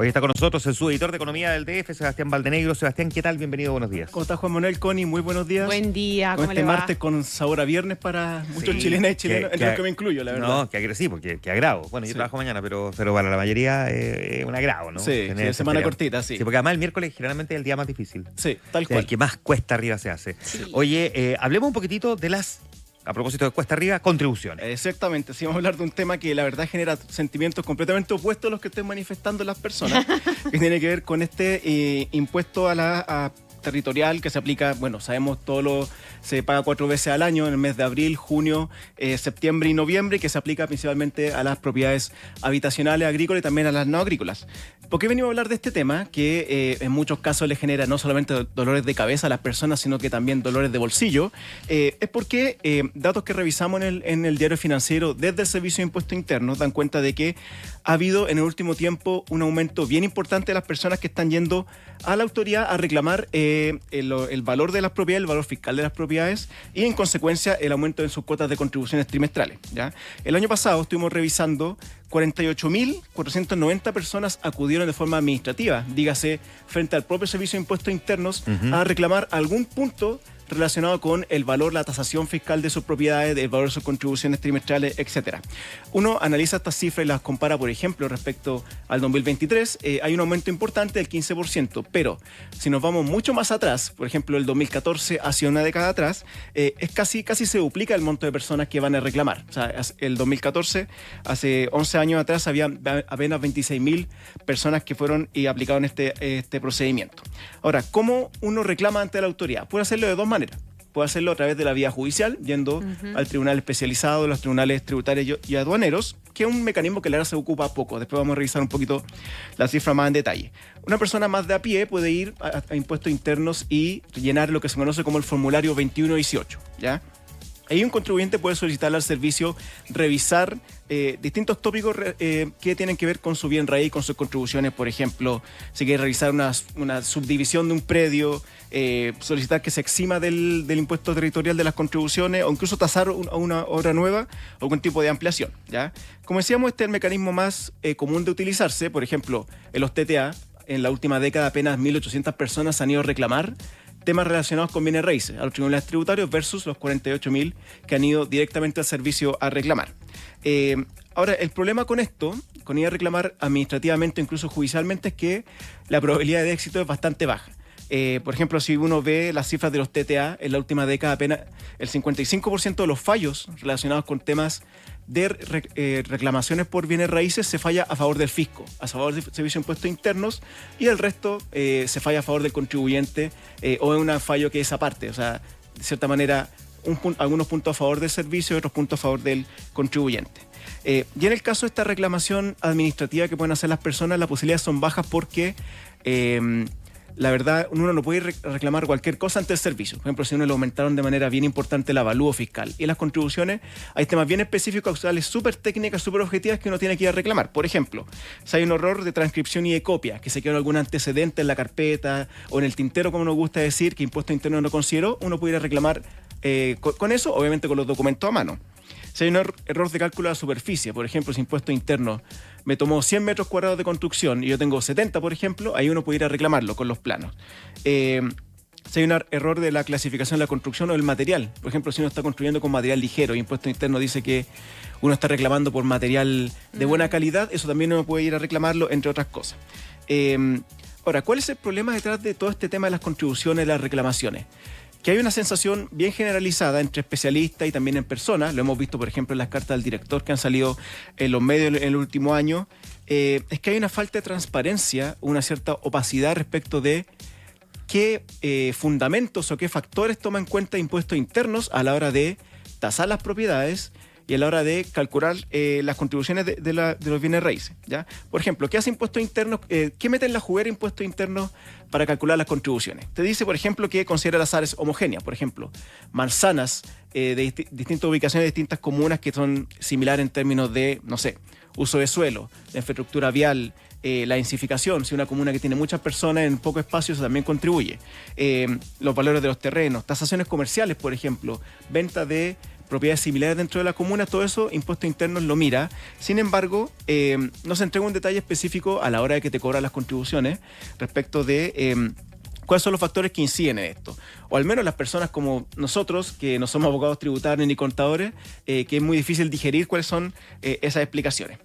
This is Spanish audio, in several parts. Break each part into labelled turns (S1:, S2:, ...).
S1: Hoy está con nosotros el subeditor de Economía del DF, Sebastián Valdenegro. Sebastián, ¿qué tal? Bienvenido, buenos días.
S2: ¿Cómo está Juan Manuel? Connie, muy buenos días.
S3: Buen día,
S2: con
S3: ¿cómo
S2: este
S3: le va?
S2: martes con sabor a viernes para muchos chilenas y chilenos, entre los que me incluyo, la verdad.
S1: No, que agresivo, que agravo. Bueno, yo trabajo mañana, pero para la mayoría es un agravo, ¿no?
S2: Sí, semana cortita, sí.
S1: Sí, porque además el miércoles generalmente es el día más difícil.
S2: Sí, tal cual.
S1: El que más cuesta arriba se hace.
S3: Sí.
S1: Oye, hablemos un poquitito de a propósito de cuesta arriba, contribuciones.
S2: Exactamente, sí, vamos a hablar de un tema que la verdad genera sentimientos completamente opuestos a los que estén manifestando las personas, que tiene que ver con este impuesto a territorial que se aplica, bueno, sabemos se paga 4 veces al año en el mes de abril, junio, septiembre y noviembre, que se aplica principalmente a las propiedades habitacionales, agrícolas y también a las no agrícolas. ¿Por qué venimos a hablar de este tema? Que en muchos casos le genera no solamente dolores de cabeza a las personas, sino que también dolores de bolsillo. Es porque datos que revisamos en el diario financiero desde el Servicio de Impuestos Internos dan cuenta de que ha habido en el último tiempo un aumento bien importante de las personas que están yendo a la autoridad a reclamar el valor de las propiedades, el valor fiscal de las propiedades y en consecuencia el aumento en sus cuotas de contribuciones trimestrales, ¿ya? El año pasado estuvimos revisando 48.490 personas acudieron de forma administrativa, dígase frente al propio Servicio de Impuestos Internos, a reclamar algún punto relacionado con el valor, la tasación fiscal de sus propiedades, el valor de sus contribuciones trimestrales, etc. Uno analiza estas cifras y las compara, por ejemplo, respecto al 2023. Hay un aumento importante del 15%, pero si nos vamos mucho más atrás, por ejemplo, el 2014 hacia una década atrás, es casi se duplica el monto de personas que van a reclamar. O sea, el 2014, hace 11 años atrás, había apenas 26.000 personas que fueron y aplicaron este procedimiento. Ahora, ¿cómo uno reclama ante la autoridad? Puede hacerlo de dos maneras. Puede hacerlo a través de la vía judicial, yendo al tribunal especializado, los tribunales tributarios y aduaneros, que es un mecanismo que la verdad se ocupa poco. Después vamos a revisar un poquito la cifra más en detalle. Una persona más de a pie puede ir a impuestos internos y llenar lo que se conoce como el formulario 2118, ¿ya? Ahí un contribuyente puede solicitarle al servicio revisar distintos tópicos que tienen que ver con su bien raíz, con sus contribuciones. Por ejemplo, si quiere revisar una subdivisión de un predio, solicitar que se exima del impuesto territorial de las contribuciones o incluso tasar una obra nueva o algún tipo de ampliación, ¿ya? Como decíamos, este es el mecanismo más común de utilizarse. Por ejemplo, en los TTA, en la última década apenas 1.800 personas han ido a reclamar temas relacionados con bienes raíces a los tribunales tributarios versus los 48.000 que han ido directamente al servicio a reclamar. Ahora, el problema con esto, con ir a reclamar administrativamente, incluso judicialmente, es que la probabilidad de éxito es bastante baja. Por ejemplo, si uno ve las cifras de los TTA, en la última década apenas el 55% de los fallos relacionados con temas de reclamaciones por bienes raíces se falla a favor del fisco, a favor del Servicio de Impuestos Internos, y el resto se falla a favor del contribuyente o es un fallo que es aparte. O sea, de cierta manera, algunos puntos a favor del servicio y otros puntos a favor del contribuyente. Y en el caso de esta reclamación administrativa que pueden hacer las personas, las posibilidades son bajas porque la verdad, uno no puede reclamar cualquier cosa ante el servicio. Por ejemplo, si uno le aumentaron de manera bien importante el avalúo fiscal y las contribuciones, hay temas bien específicos, actuales, súper técnicas, súper objetivas que uno tiene que ir a reclamar. Por ejemplo, si hay un error de transcripción y de copia, que se quedó algún antecedente en la carpeta o en el tintero, como nos gusta decir, que Impuesto Interno no consideró, uno puede ir a reclamar con eso, obviamente con los documentos a mano. Si hay un error de cálculo de la superficie, por ejemplo, si Impuesto Interno me tomó 100 metros cuadrados de construcción y yo tengo 70, por ejemplo, ahí uno puede ir a reclamarlo con los planos. Si hay un error de la clasificación de la construcción o del material, por ejemplo, si uno está construyendo con material ligero y Impuesto Interno dice que uno está reclamando por material de buena calidad, eso también uno puede ir a reclamarlo, entre otras cosas. Ahora, ¿cuál es el problema detrás de todo este tema de las contribuciones y las reclamaciones? Que hay una sensación bien generalizada entre especialistas y también en personas, lo hemos visto por ejemplo en las cartas del director que han salido en los medios en el último año, es que hay una falta de transparencia, una cierta opacidad respecto de qué fundamentos o qué factores toma en cuenta Impuestos Internos a la hora de tasar las propiedades y a la hora de calcular las contribuciones de los bienes raíces, ¿ya? Por ejemplo, ¿qué hace Impuestos Internos? ¿Qué mete en la juguera Impuestos Internos para calcular las contribuciones? Te dice, por ejemplo, que considera las áreas homogéneas, por ejemplo, manzanas de distintas ubicaciones, de distintas comunas que son similares en términos de, no sé, uso de suelo, la infraestructura vial, la densificación. Si una comuna que tiene muchas personas en poco espacio, eso también contribuye. Los valores de los terrenos, tasaciones comerciales, por ejemplo, venta de propiedades similares dentro de las comunas, todo eso Impuestos Internos lo mira. Sin embargo, no se entrega un detalle específico a la hora de que te cobran las contribuciones respecto de cuáles son los factores que inciden en esto. O al menos las personas como nosotros, que no somos abogados tributarios ni contadores, que es muy difícil digerir cuáles son esas explicaciones.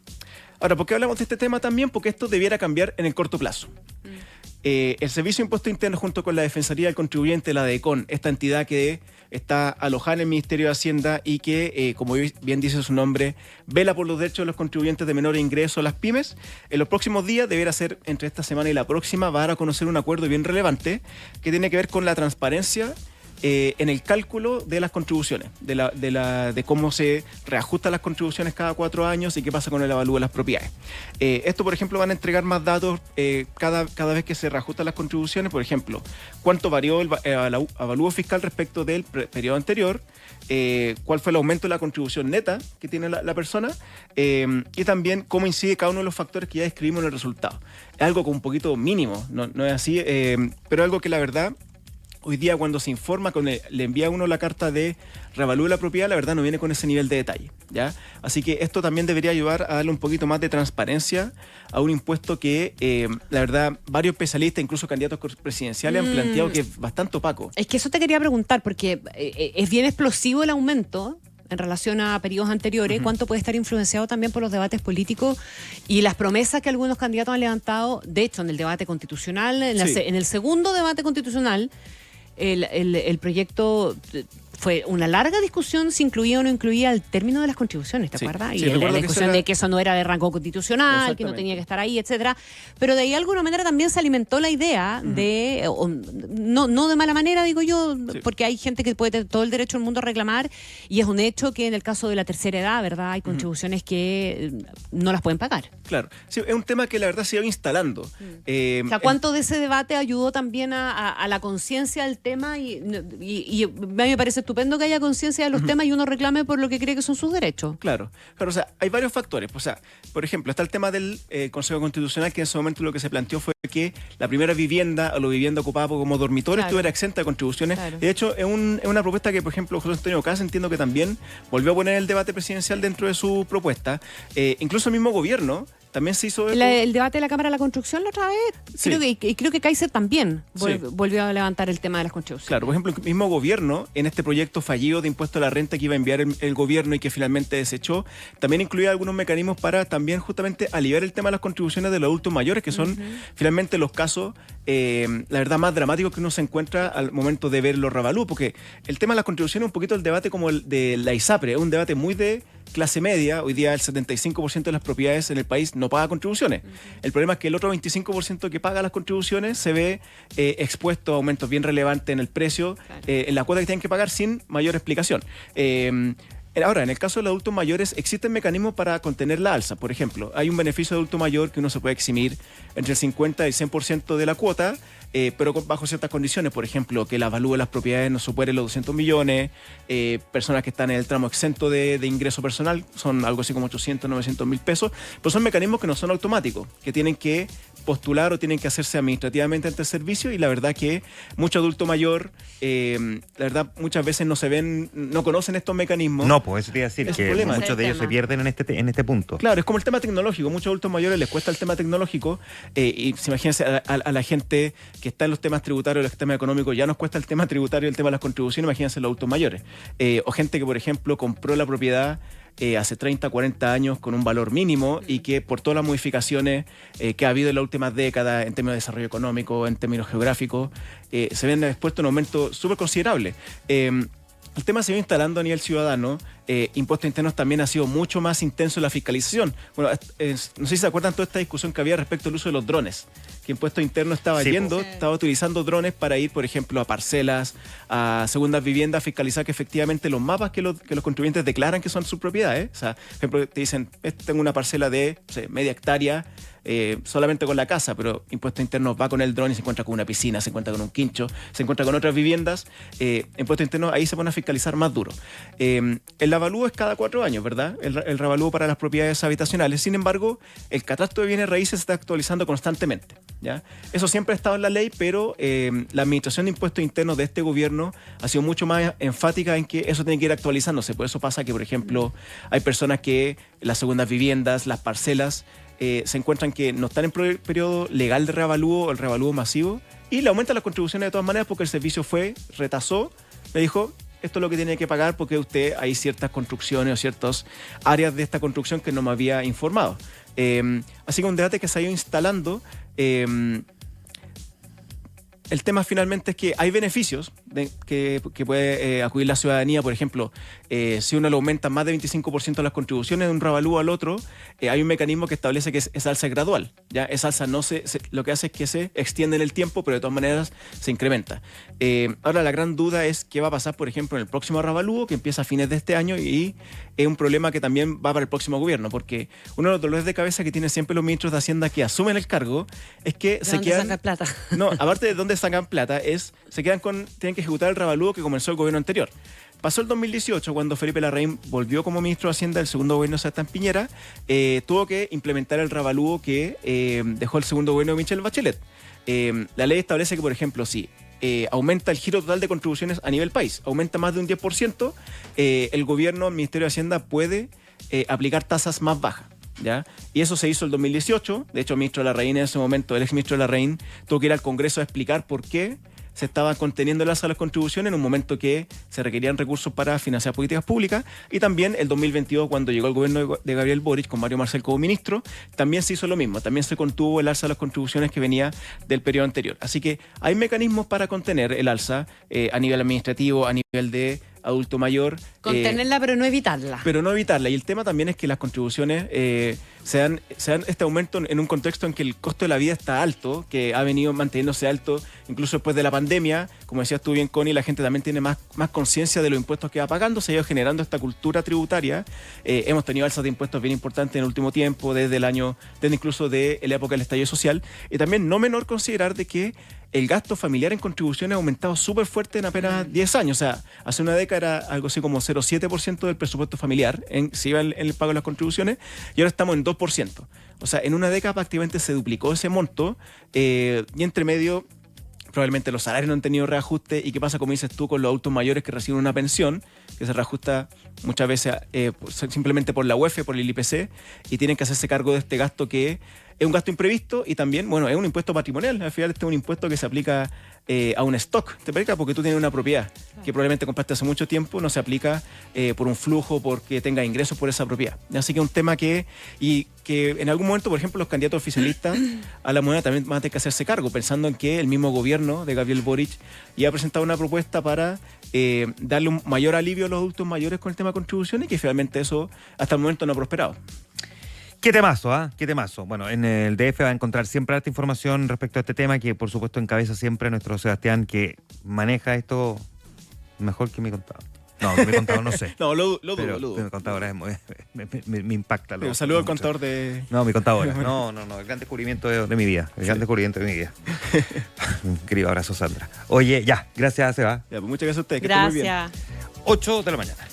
S2: Ahora, ¿por qué hablamos de este tema también? Porque esto debiera cambiar en el corto plazo. El Servicio de Impuestos Internos, junto con la Defensoría del Contribuyente, la DECON, esta entidad que está alojada en el Ministerio de Hacienda y que, como bien dice su nombre, vela por los derechos de los contribuyentes de menor ingreso, las pymes, en los próximos días, deberá ser entre esta semana y la próxima, va a dar a conocer un acuerdo bien relevante que tiene que ver con la transparencia en el cálculo de las contribuciones, de cómo se reajustan las contribuciones cada 4 años y qué pasa con el avalúo de las propiedades. Esto, por ejemplo, van a entregar más datos cada vez que se reajustan las contribuciones. Por ejemplo, cuánto varió el avalúo fiscal respecto del periodo anterior, cuál fue el aumento de la contribución neta que tiene la persona, y también cómo incide cada uno de los factores que ya describimos en el resultado. Es algo con un poquito mínimo, no es así, pero algo que la verdad, hoy día cuando se informa, cuando le envía a uno la carta de revalúe la propiedad, la verdad no viene con ese nivel de detalle, ¿ya? Así que esto también debería ayudar a darle un poquito más de transparencia a un impuesto que, la verdad, varios especialistas, incluso candidatos presidenciales, han planteado que es bastante opaco.
S3: Es que eso te quería preguntar, porque es bien explosivo el aumento en relación a periodos anteriores, cuánto puede estar influenciado también por los debates políticos y las promesas que algunos candidatos han levantado. De hecho, en el debate constitucional, en el segundo debate constitucional, el proyecto fue una larga discusión si incluía o no incluía el término de las contribuciones, ¿te acuerdas? Y la discusión de que eso no era de rango constitucional, que no tenía que estar ahí, etcétera. Pero de ahí de alguna manera también se alimentó la idea de, no de mala manera, digo yo, porque hay gente que puede tener todo el derecho del mundo a reclamar, y es un hecho que en el caso de la tercera edad, ¿verdad? Hay contribuciones que no las pueden pagar.
S2: Claro, sí, es un tema que la verdad se iba instalando.
S3: O sea, ¿cuánto de ese debate ayudó también a la conciencia del tema? Y a mí me parece estupendo que haya conciencia de los temas y uno reclame por lo que cree que son sus derechos.
S2: Claro, o sea, hay varios factores. O sea, por ejemplo, está el tema del Consejo Constitucional, que en ese momento lo que se planteó fue que la primera vivienda o la vivienda ocupada como dormitorio estuviera exenta de contribuciones. Claro. De hecho, es una propuesta que, por ejemplo, José Antonio Caz, entiendo que también volvió a poner el debate presidencial dentro de su propuesta. Incluso el mismo gobierno también se hizo
S3: el debate de la Cámara de la Construcción la otra vez. Sí. Creo que Kaiser también volvió a levantar el tema de las contribuciones.
S2: Claro, por ejemplo, el mismo gobierno, en este proyecto fallido de impuesto a la renta que iba a enviar el gobierno y que finalmente desechó, también incluía algunos mecanismos para también justamente aliviar el tema de las contribuciones de los adultos mayores, que son finalmente los casos, la verdad, más dramáticos que uno se encuentra al momento de ver los revalúos, porque el tema de las contribuciones es un poquito el debate como el de la ISAPRE, es un debate muy de clase media. Hoy día el 75% de las propiedades en el país no paga contribuciones. El problema es que el otro 25% que paga las contribuciones se ve expuesto a aumentos bien relevantes en el precio, en la cuota que tienen que pagar sin mayor explicación. Ahora, en el caso de los adultos mayores, existen mecanismos para contener la alza. Por ejemplo, hay un beneficio de adulto mayor que uno se puede eximir entre el 50 y el 100% de la cuota, pero bajo ciertas condiciones. Por ejemplo, que el avalúo de las propiedades no supere los 200 millones, personas que están en el tramo exento de ingreso personal, son algo así como 800, 900 mil pesos, pues son mecanismos que no son automáticos, que tienen que postular o tienen que hacerse administrativamente ante el servicio, y la verdad que mucho adulto mayor, la verdad, muchas veces no conocen estos mecanismos.
S1: No, pues eso te iba a decir, que muchos de ellos se pierden en este punto.
S2: Claro, es como el tema tecnológico. Muchos adultos mayores les cuesta el tema tecnológico, y si imagínense a la gente que está en los temas tributarios, los temas económicos, ya nos cuesta el tema tributario y el tema de las contribuciones, imagínense los adultos mayores. O gente que, por ejemplo, compró la propiedad hace 30, 40 años con un valor mínimo, y que por todas las modificaciones que ha habido en las últimas décadas en términos de desarrollo económico, en términos geográficos, se ven expuestos a un aumento súper considerable. El tema se va instalando a nivel ciudadano. Impuestos Internos también ha sido mucho más intenso en la fiscalización. Bueno, no sé si se acuerdan toda esta discusión que había respecto al uso de los drones, que Impuestos Internos estaba utilizando drones para ir, por ejemplo, a parcelas, a segundas viviendas, a fiscalizar que efectivamente los mapas que los contribuyentes declaran que son sus propiedades. O sea, por ejemplo, te dicen, tengo una parcela de media hectárea, solamente con la casa, pero Impuestos Internos va con el dron y se encuentra con una piscina, se encuentra con un quincho, se encuentra con otras viviendas. Impuestos Internos ahí se pone a fiscalizar más duro. El avalúo es cada 4 años, ¿verdad? El reavalúo para las propiedades habitacionales. Sin embargo, el catastro de bienes raíces se está actualizando constantemente, ¿ya? Eso siempre ha estado en la ley, pero la administración de impuestos internos de este gobierno ha sido mucho más enfática en que eso tiene que ir actualizándose. Por eso pasa que, por ejemplo, hay personas que las segundas viviendas, las parcelas, se encuentran que no están en periodo legal de reavalúo o el reavalúo masivo y le aumentan las contribuciones de todas maneras porque el servicio retasó, le dijo, esto es lo que tiene que pagar porque usted hay ciertas construcciones o ciertas áreas de esta construcción que no me había informado. Así que un debate que se ha ido instalando. El tema finalmente es que hay beneficios que puede acudir la ciudadanía. Por ejemplo, si uno le aumenta más de 25% las contribuciones de un reavalúo al otro, hay un mecanismo que establece que esa alza es gradual. ¿Ya? Esa alza lo que hace es que se extiende en el tiempo, pero de todas maneras se incrementa. Ahora la gran duda es qué va a pasar, por ejemplo, en el próximo reavalúo, que empieza a fines de este año, y es un problema que también va para el próximo gobierno, porque uno de los dolores de cabeza que tienen siempre los ministros de Hacienda que asumen el cargo es que
S3: se quedan... ¿De dónde sacan plata?
S2: No, aparte de dónde sacan plata, tienen que ejecutar el reavalúo que comenzó el gobierno anterior. Pasó el 2018, cuando Felipe Larraín volvió como ministro de Hacienda del segundo gobierno de Sebastián Piñera, tuvo que implementar el reavalúo que dejó el segundo gobierno de Michelle Bachelet. La ley establece que, por ejemplo, si aumenta el giro total de contribuciones a nivel país, aumenta más de un 10%, el gobierno, el Ministerio de Hacienda puede aplicar tasas más bajas. ¿Ya? Y eso se hizo el 2018. De hecho, el ministro Larraín en ese momento, el exministro Larraín, tuvo que ir al Congreso a explicar por qué se estaba conteniendo el alza de las contribuciones en un momento que se requerían recursos para financiar políticas públicas. Y también el 2022, cuando llegó el gobierno de Gabriel Boric con Mario Marcel como ministro, también se hizo lo mismo. También se contuvo el alza de las contribuciones que venía del periodo anterior. Así que hay mecanismos para contener el alza a nivel administrativo, a nivel de adulto mayor.
S3: Contenerla, pero no evitarla.
S2: Pero no evitarla. Y el tema también es que las contribuciones se dan este aumento en un contexto en que el costo de la vida está alto, que ha venido manteniéndose alto incluso después de la pandemia. Como decías tú bien, Connie, la gente también tiene más conciencia de los impuestos que va pagando. Se ha ido generando esta cultura tributaria. Hemos tenido alzas de impuestos bien importantes en el último tiempo, desde incluso de la época del estallido social. Y también no menor considerar de que el gasto familiar en contribuciones ha aumentado súper fuerte en apenas 10 años. O sea, hace una década era algo así como 0,7% del presupuesto familiar, se iba en el pago de las contribuciones, y ahora estamos en 2%. O sea, en una década prácticamente se duplicó ese monto, y entre medio probablemente los salarios no han tenido reajuste. ¿Y qué pasa, como dices tú, con los adultos mayores que reciben una pensión que se reajusta muchas veces simplemente por la UEF, por el IPC, y tienen que hacerse cargo de este gasto que es un gasto imprevisto y también, bueno, es un impuesto patrimonial? Al final este es un impuesto que se aplica a un stock. Te aplica porque tú tienes una propiedad que probablemente compraste hace mucho tiempo, no se aplica por un flujo, porque tenga ingresos por esa propiedad. Así que es un tema que en algún momento, por ejemplo, los candidatos oficialistas a la moneda también van a tener que hacerse cargo, pensando en que el mismo gobierno de Gabriel Boric ya ha presentado una propuesta para darle un mayor alivio a los adultos mayores con el tema de contribuciones, y que finalmente eso hasta el momento no ha prosperado.
S1: Qué temazo, ¿ah? Qué temazo. Bueno, en el DF va a encontrar siempre esta información respecto a este tema, que por supuesto encabeza siempre nuestro Sebastián, que maneja esto mejor que mi contador. No, que mi contador no sé.
S2: No, lo dudo.
S1: Mi contador me impacta.
S2: Pero saludo al contador de...
S1: No, mi contador. No, el gran descubrimiento de mi vida. El gran descubrimiento de mi vida. Un querido abrazo, Sandra. Oye, ya, gracias, Seba.
S2: Ya, pues muchas gracias a ustedes.
S3: Gracias.
S1: 8 de la mañana.